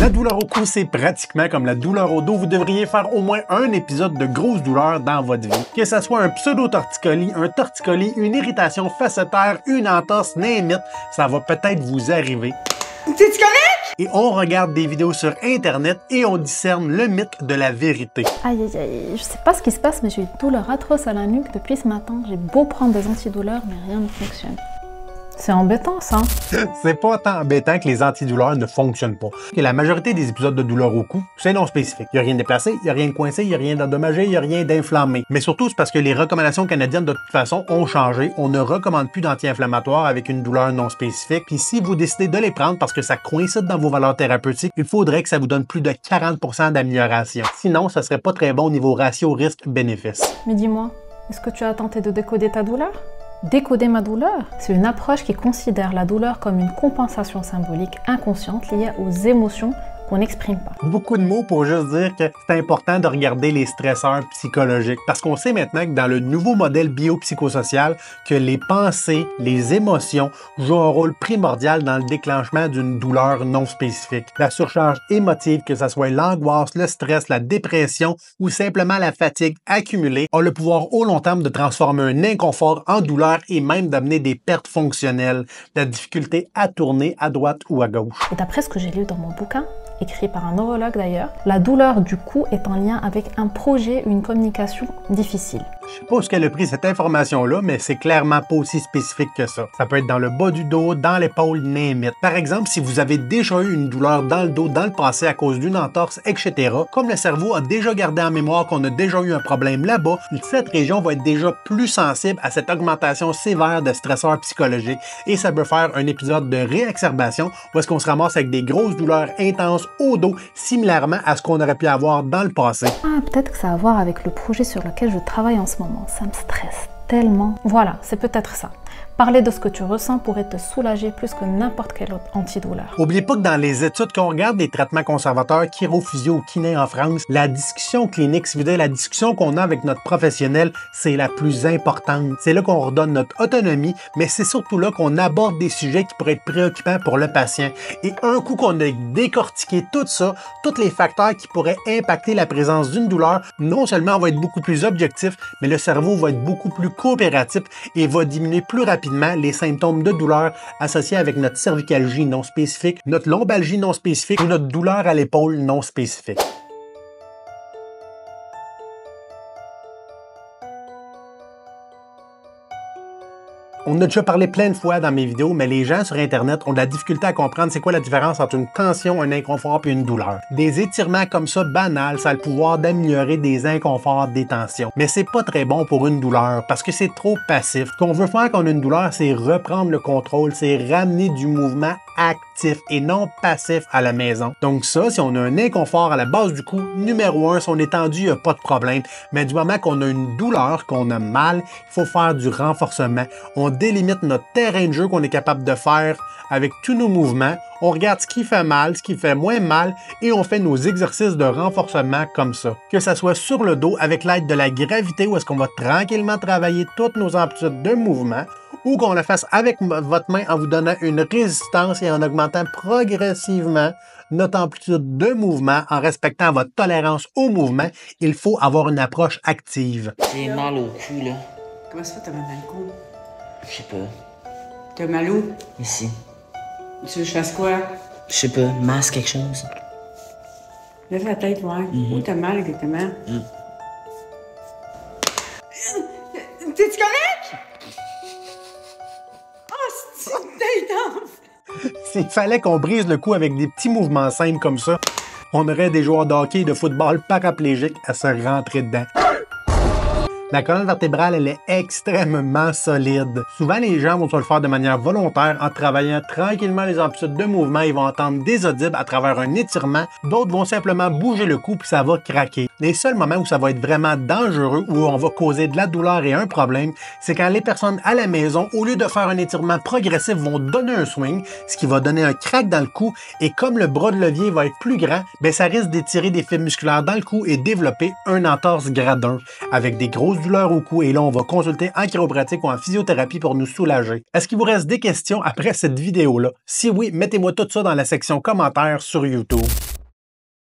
La douleur au cou, c'est pratiquement comme la douleur au dos. Vous devriez faire au moins un épisode de grosse douleur dans votre vie. Que ce soit un pseudo-torticolis, un torticolis, une irritation facétaire, une entorse, name it, ça va peut-être vous arriver. T'es-tu correct? Et on regarde des vidéos sur Internet et on discerne le mythe de la vérité. Aïe aïe aïe, je sais pas ce qui se passe, mais j'ai une douleur atroce à la nuque depuis ce matin. J'ai beau prendre des antidouleurs, mais rien ne fonctionne. C'est embêtant, ça. C'est pas tant embêtant que les antidouleurs ne fonctionnent pas. Que la majorité des épisodes de douleur au cou, c'est non spécifique. Il n'y a rien de déplacé, il n'y a rien de coincé, il n'y a rien d'endommagé, il n'y a rien d'inflammé. Mais surtout, c'est parce que les recommandations canadiennes de toute façon ont changé. On ne recommande plus d'anti-inflammatoires avec une douleur non spécifique. Puis si vous décidez de les prendre parce que ça coïncide dans vos valeurs thérapeutiques, il faudrait que ça vous donne plus de 40% d'amélioration. Sinon, ça serait pas très bon au niveau ratio risque-bénéfice. Mais dis-moi, est-ce que tu as tenté de décoder ta douleur? Décoder ma douleur, c'est une approche qui considère la douleur comme une compensation symbolique inconsciente liée aux émotions qu'on n'exprime pas. Beaucoup de mots pour juste dire que c'est important de regarder les stresseurs psychologiques parce qu'on sait maintenant que dans le nouveau modèle biopsychosocial que les pensées, les émotions jouent un rôle primordial dans le déclenchement d'une douleur non spécifique. La surcharge émotive, que ce soit l'angoisse, le stress, la dépression ou simplement la fatigue accumulée, a le pouvoir au long terme de transformer un inconfort en douleur et même d'amener des pertes fonctionnelles, la difficulté à tourner à droite ou à gauche. Et d'après ce que j'ai lu dans mon bouquin, écrit par un neurologue d'ailleurs, la douleur du cou est en lien avec un projet ou une communication difficile. Je sais pas où qu'elle a pris cette information-là, mais c'est clairement pas aussi spécifique que ça. Ça peut être dans le bas du dos, dans l'épaule, name it. Par exemple, si vous avez déjà eu une douleur dans le dos dans le passé à cause d'une entorse, etc., comme le cerveau a déjà gardé en mémoire qu'on a déjà eu un problème là-bas, cette région va être déjà plus sensible à cette augmentation sévère de stresseurs psychologiques et ça peut faire un épisode de réexacerbation où est-ce qu'on se ramasse avec des grosses douleurs intenses au dos, similairement à ce qu'on aurait pu avoir dans le passé. Ah, peut-être que ça a à voir avec le projet sur lequel je travaille en ce moment. Ça me stresse tellement. Voilà, c'est peut-être ça. Parler de ce que tu ressens pourrait te soulager plus que n'importe quel autre antidouleur. N'oubliez pas que dans les études qu'on regarde des traitements conservateurs, chirophysio ou kiné en France, la discussion clinique, si vous voulez, la discussion qu'on a avec notre professionnel, c'est la plus importante. C'est là qu'on redonne notre autonomie, mais c'est surtout là qu'on aborde des sujets qui pourraient être préoccupants pour le patient. Et un coup qu'on a décortiqué tout ça, tous les facteurs qui pourraient impacter la présence d'une douleur, non seulement on va être beaucoup plus objectif, mais le cerveau va être beaucoup plus coopératif et va diminuer plus rapidement les symptômes de douleur associés avec notre cervicalgie non spécifique, notre lombalgie non spécifique ou notre douleur à l'épaule non spécifique. On a déjà parlé plein de fois dans mes vidéos, mais les gens sur Internet ont de la difficulté à comprendre c'est quoi la différence entre une tension, un inconfort et une douleur. Des étirements comme ça banals, ça a le pouvoir d'améliorer des inconforts, des tensions. Mais c'est pas très bon pour une douleur parce que c'est trop passif. Ce qu'on veut faire quand on a une douleur, c'est reprendre le contrôle, c'est ramener du mouvement actif et non passif à la maison. Donc ça, si on a un inconfort à la base du cou, numéro 1, si on est tendu, il n'y a pas de problème. Mais du moment qu'on a une douleur, qu'on a mal, il faut faire du renforcement. On délimite notre terrain de jeu qu'on est capable de faire avec tous nos mouvements. On regarde ce qui fait mal, ce qui fait moins mal et on fait nos exercices de renforcement comme ça. Que ça soit sur le dos avec l'aide de la gravité où est-ce qu'on va tranquillement travailler toutes nos amplitudes de mouvement ou qu'on le fasse avec votre main en vous donnant une résistance et en augmentant progressivement notre amplitude de mouvement en respectant votre tolérance au mouvement, il faut avoir une approche active. J'ai mal au cou, là. Comment ça fait t'as mal au cou? Je sais pas. T'as mal où? Ici. Tu veux que je fasse quoi? Je sais pas, masse quelque chose. Lève la tête, voir. Où t'as mal exactement? T'es-tu correct? Oh, c'est une tête d'enfant! S'il fallait qu'on brise le cou avec des petits mouvements simples comme ça, on aurait des joueurs de hockey et de football paraplégiques à se rentrer dedans. La colonne vertébrale, elle est extrêmement solide. Souvent, les gens vont se le faire de manière volontaire en travaillant tranquillement les amplitudes de mouvement. Ils vont entendre des audibles à travers un étirement. D'autres vont simplement bouger le cou puis ça va craquer. Les seuls moments où ça va être vraiment dangereux, où on va causer de la douleur et un problème, c'est quand les personnes à la maison, au lieu de faire un étirement progressif, vont donner un swing, ce qui va donner un crack dans le cou. Et comme le bras de levier va être plus grand, ben ça risque d'étirer des fibres musculaires dans le cou et développer un entorse grade 1 avec des grosses douleur au cou et là, on va consulter en chiropratique ou en physiothérapie pour nous soulager. Est-ce qu'il vous reste des questions après cette vidéo-là? Si oui, mettez-moi tout ça dans la section commentaires sur YouTube.